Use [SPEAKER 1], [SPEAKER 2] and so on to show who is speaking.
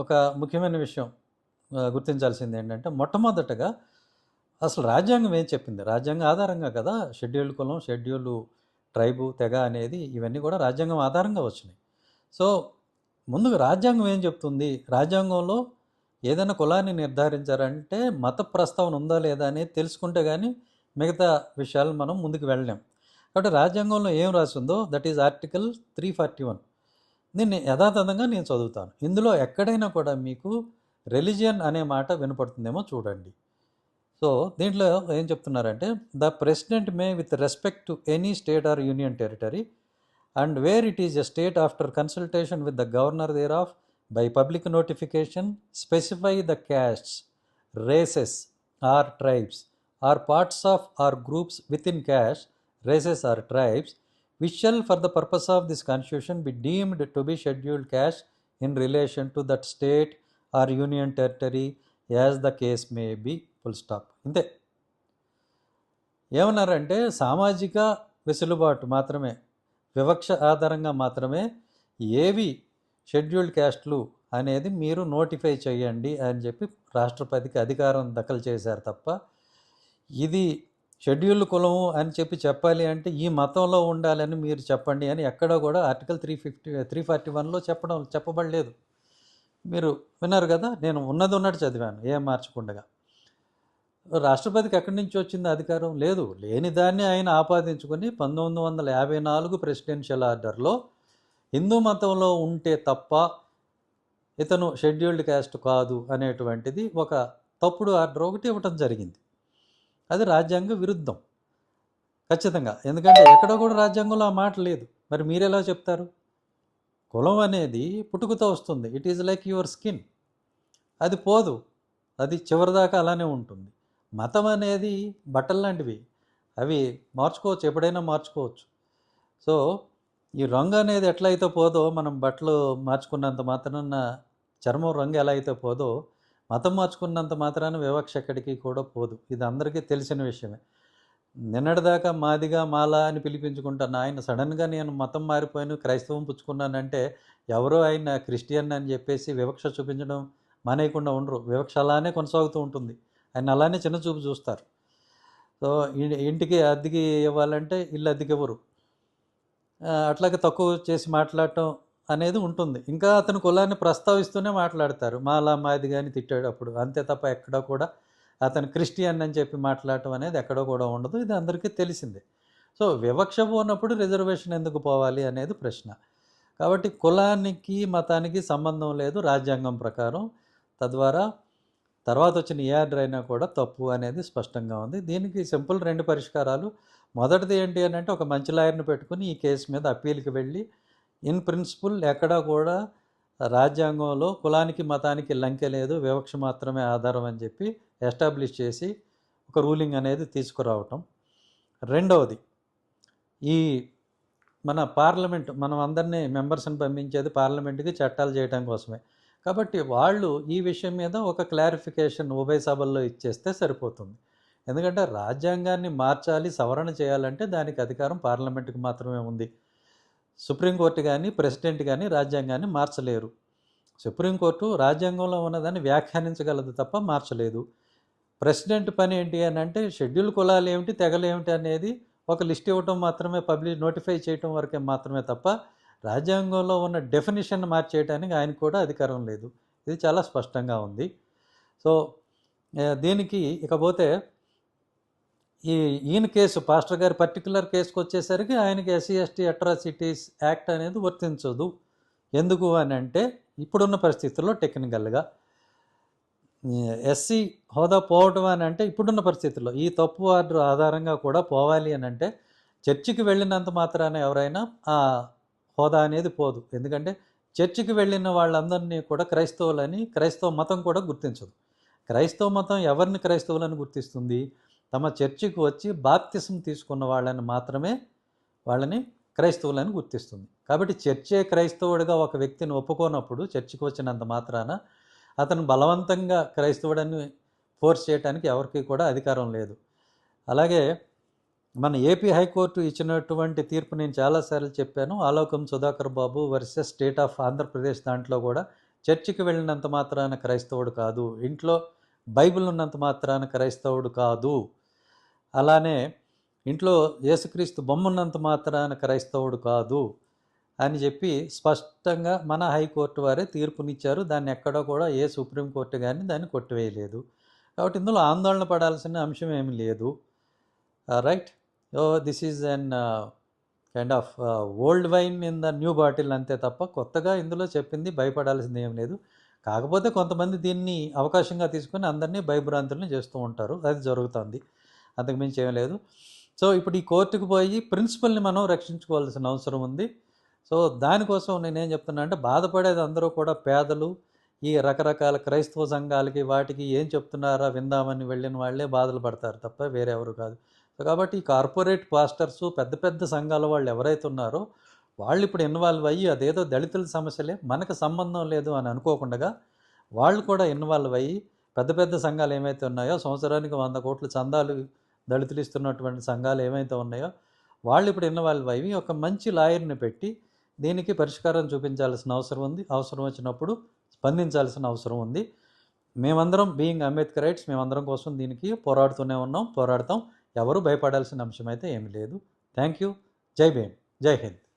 [SPEAKER 1] ఒక ముఖ్యమైన విషయం గుర్తించాల్సింది ఏంటంటే, మొట్టమొదటగా అసలు రాజ్యాంగం ఏం చెప్పింది? రాజ్యాంగం ఆధారంగా కదా షెడ్యూల్డ్ కులం, షెడ్యూల్డ్ ట్రైబు, తెగ అనేది ఇవన్నీ కూడా రాజ్యాంగం ఆధారంగా వచ్చినాయి. సో, ముందుగా రాజ్యాంగం ఏం చెప్తుంది? రాజ్యాంగంలో ఏదైనా కులాన్ని నిర్ధారించారంటే మత ప్రస్తావన ఉందా లేదా అనేది తెలుసుకుంటే కానీ మిగతా విషయాలు మనం ముందుకు వెళ్ళలేం. కాబట్టి రాజ్యాంగంలో ఏం రాసిందో దట్ ఈజ్ ఆర్టికల్ 341. దీన్ని యథాతథంగా నేను చదువుతాను. ఇందులో ఎక్కడైనా కూడా మీకు రిలిజియన్ అనే మాట వినపడుతుందేమో చూడండి. సో దీంట్లో ఏం చెప్తున్నారంటే, the president may with respect to any state or union territory and where it is a state after consultation with the governor thereof by public notification specify the castes, races or tribes or parts of or groups within caste, races or tribes which shall for the purpose of this constitution be deemed to be scheduled caste in relation to that state or union territory as the case may be. Full stop. ఇంతే. ఏమన్నారంటే సామాజిక వెసులుబాటు మాత్రమే, వివక్ష ఆధారంగా మాత్రమే ఏవి scheduled క్యాస్ట్లు అనేది మీరు నోటిఫై చేయండి అని చెప్పి రాష్ట్రపతికి అధికారం దఖలు చేశారు తప్ప, ఇది షెడ్యూల్డ్ కులము అని చెప్పాలి అంటే ఈ మతంలో ఉండాలని మీరు చెప్పండి అని ఎక్కడో కూడా ఆర్టికల్ 341లో చెప్పబడలేదు. మీరు విన్నారు కదా, నేను ఉన్నది ఉన్నట్టు చదివాను, ఏం మార్చకుండా. రాష్ట్రపతికి ఎక్కడి నుంచి వచ్చింది అధికారం? లేదు. లేని దాన్ని ఆయన ఆపాదించుకొని 1954 ప్రెసిడెన్షియల్ ఆర్డర్లో హిందూ మతంలో ఉంటే తప్ప ఇతను షెడ్యూల్డ్ క్యాస్ట్ కాదు అనేటువంటిది ఒక తప్పుడు ఆర్డర్ ఒకటి ఇవ్వటం జరిగింది. అది రాజ్యాంగ విరుద్ధం ఖచ్చితంగా. ఎందుకంటే ఎక్కడో కూడా రాజ్యాంగంలో ఆ మాట లేదు. మరి మీరు ఎలా చెప్తారు? కులం అనేది పుట్టుకతో వస్తుంది. It is like your skin, అది పోదు, అది చివరిదాకా అలానే ఉంటుంది. మతం అనేది బట్టలు లాంటివి, అవి మార్చుకోవచ్చు, ఎప్పుడైనా మార్చుకోవచ్చు. సో ఈ రంగు అనేది ఎట్లయితే పోదో, మనం బట్టలు మార్చుకున్నంత మాత్రాన చర్మం రంగు ఎలా అయితే పోదో, మతం మార్చుకున్నంత మాత్రాన వివక్ష ఎక్కడికి కూడా పోదు. ఇది అందరికీ తెలిసిన విషయమే. నిన్నటిదాకా మాదిగా మాలా అని పిలిపించుకుంటాను ఆయన సడన్గా నేను మతం మారిపోయాను, క్రైస్తవం పుచ్చుకున్నానంటే ఎవరో ఆయన క్రిస్టియన్ అని చెప్పేసి వివక్ష చూపించడం మానేయకుండా ఉండరు. వివక్ష అలానే కొనసాగుతూ ఉంటుంది. ఆయన అలానే చిన్న చూపు చూస్తారు. సో ఇంటికి అద్దెకి ఇవ్వాలంటే ఇల్లు అద్దెకి ఇవ్వరు. అట్లాగే తక్కువ చేసి మాట్లాడటం అనేది ఉంటుంది. ఇంకా అతని కులాన్ని ప్రస్తావిస్తూనే మాట్లాడతారు, మాలా మాది కానీ తిట్టేటప్పుడు. అంతే తప్ప ఎక్కడో కూడా అతను క్రిస్టియన్ అని చెప్పి మాట్లాడటం అనేది ఎక్కడో కూడా ఉండదు. ఇది అందరికీ తెలిసిందే. సో వివక్ష ఉన్నప్పుడు రిజర్వేషన్ ఎందుకు పోవాలి అనేది ప్రశ్న. కాబట్టి కులానికి మతానికి సంబంధం లేదు రాజ్యాంగం ప్రకారం. తద్వారా తర్వాత వచ్చిన ఏ ఆర్డర్ అయినా కూడా తప్పు అనేది స్పష్టంగా ఉంది. దీనికి సింపుల్ 2 పరిష్కారాలు. మొదటిది ఏంటి అని అంటే, ఒక మంచి లాయర్ని పెట్టుకుని ఈ కేసు మీద అప్పీల్కి వెళ్ళి ఇన్ ప్రిన్సిపల్ ఎక్కడా కూడా రాజ్యాంగంలో కులానికి మతానికి లంకె లేదు, వివక్ష మాత్రమే ఆధారం అని చెప్పి ఎస్టాబ్లిష్ చేసి ఒక రూలింగ్ అనేది తీసుకురావటం. రెండవది, ఈ మన పార్లమెంట్, మనం అందరినీ మెంబర్స్ని పంపించేది పార్లమెంట్కి చట్టాలు చేయడం కోసమే. కాబట్టి వాళ్ళు ఈ విషయం మీద ఒక క్లారిఫికేషన్ ఉభయ సభల్లో ఇచ్చేస్తే సరిపోతుంది. ఎందుకంటే రాజ్యాంగాన్ని మార్చాలి, సవరణ చేయాలంటే దానికి అధికారం పార్లమెంట్కి మాత్రమే ఉంది. సుప్రీంకోర్టు కానీ ప్రెసిడెంట్ కానీ రాజ్యాంగాన్ని మార్చలేరు. సుప్రీంకోర్టు రాజ్యాంగంలో ఉన్నదాన్ని వ్యాఖ్యానించగలదు తప్ప మార్చలేదు. ప్రెసిడెంట్ పని ఏంటి అని అంటే, షెడ్యూల్ కులాలు ఏమిటి, తెగలు ఏమిటి అనేది ఒక లిస్ట్ ఇవ్వటం మాత్రమే, నోటిఫై చేయటం వరకే మాత్రమే తప్ప రాజ్యాంగంలో ఉన్న డెఫినిషన్ మార్చేయడానికి ఆయనకు కూడా అధికారం లేదు. ఇది చాలా స్పష్టంగా ఉంది. సో దీనికి ఇకపోతే ఈయన కేసు, పాస్టర్ గారి పర్టికులర్ కేసుకు వచ్చేసరికి ఆయనకి ఎస్సీ ఎస్టీ అట్రాసిటీస్ యాక్ట్ అనేది వర్తించదు. ఎందుకు అని అంటే, ఇప్పుడున్న పరిస్థితుల్లో టెక్నికల్గా ఎస్సీ హోదా పోవటం అని అంటే, ఇప్పుడున్న పరిస్థితుల్లో ఈ తప్పు ఆర్డర్ ఆధారంగా కూడా పోవాలి అని అంటే, చర్చికి వెళ్ళినంత మాత్రాన ఎవరైనా ఆ హోదా అనేది పోదు. ఎందుకంటే చర్చికి వెళ్ళిన వాళ్ళందరినీ కూడా క్రైస్తవులని క్రైస్తవ మతం కూడా గుర్తించదు. క్రైస్తవ మతం ఎవరిని క్రైస్తవులని గుర్తిస్తుంది? తమ చర్చికి వచ్చి బాప్తిసం తీసుకున్న వాళ్ళని మాత్రమే వాళ్ళని క్రైస్తవులని గుర్తిస్తుంది. కాబట్టి చర్చే క్రైస్తవుడిగా ఒక వ్యక్తిని ఒప్పుకోనప్పుడు, చర్చికి వచ్చినంత మాత్రాన అతను బలవంతంగా క్రైస్తవుడని ఫోర్స్ చేయడానికి ఎవరికి కూడా అధికారం లేదు. అలాగే మన ఏపీ హైకోర్టు ఇచ్చినటువంటి తీర్పు నేను చాలాసార్లు చెప్పాను. ఆలోకం సుధాకర్ బాబు వర్సెస్ స్టేట్ ఆఫ్ ఆంధ్రప్రదేశ్ దాంట్లో కూడా చర్చికి వెళ్ళినంత మాత్రాన క్రైస్తవుడు కాదు, ఇంట్లో బైబిల్ ఉన్నంత మాత్రాన క్రైస్తవుడు కాదు, అలానే ఇంట్లో యేసుక్రీస్తు బొమ్మ ఉన్నంత మాత్రాన క్రైస్తవుడు కాదు అని చెప్పి స్పష్టంగా మన హైకోర్టు వారే తీర్పునిచ్చారు. దాన్ని ఎక్కడో కూడా ఏ సుప్రీంకోర్టు కానీ దాన్ని కొట్టివేయలేదు. కాబట్టి ఇందులో ఆందోళన పడాల్సిన అంశం ఏమి లేదు. Right. This is an kind of old wine in the new bottle అంతే తప్ప కొత్తగా ఇందులో చెప్పింది భయపడాల్సింది ఏం లేదు. కాకపోతే కొంతమంది దీన్ని అవకాశంగా తీసుకొని అందరినీ భయభ్రాంతులను చేస్తూ ఉంటారు. అది జరుగుతుంది, అంతకుమించి ఏం లేదు. సో ఇప్పుడు ఈ కోర్టుకు పోయి ప్రిన్సిపల్ని మనం రక్షించుకోవాల్సిన అవసరం ఉంది. సో దానికోసం నేనేం చెప్తున్నా అంటే, బాధపడేది అందరూ కూడా పేదలు, ఈ రకరకాల క్రైస్తవ సంఘాలకి వాటికి ఏం చెప్తున్నారా విందామని వెళ్ళిన వాళ్ళే బాధలు పడతారు తప్ప వేరే ఎవరు కాదు. సో కాబట్టి ఈ కార్పొరేట్ పాస్టర్సు, పెద్ద పెద్ద సంఘాల వాళ్ళు ఎవరైతే ఉన్నారో వాళ్ళు ఇప్పుడు ఇన్వాల్వ్ అయ్యి అదేదో దళితుల సమస్యలే మనకు సంబంధం లేదు అని అనుకోకుండా వాళ్ళు కూడా ఇన్వాల్వ్ అయ్యి పెద్ద పెద్ద సంఘాలు ఏమైతే ఉన్నాయో, సంవత్సరానికి 100 కోట్ల చందాలు దళితులు ఇస్తున్నటువంటి సంఘాలు ఏమైతే ఉన్నాయో వాళ్ళు ఇప్పుడు ఇన్వాల్వ్ అయ్యి ఒక మంచి లాయర్ని పెట్టి దీనికి పరిష్కారం చూపించాల్సిన అవసరం ఉంది. అవసరం వచ్చినప్పుడు స్పందించాల్సిన అవసరం ఉంది. మేమందరం బీయింగ్ అంబేద్కరైట్స్ మేమందరం కోసం దీనికి పోరాడుతూనే ఉన్నాం, పోరాడతాం. ఎవరు భయపడాల్సిన అంశం అయితే ఏమీ లేదు. Thank you. జై భీమ్, జై హింద్.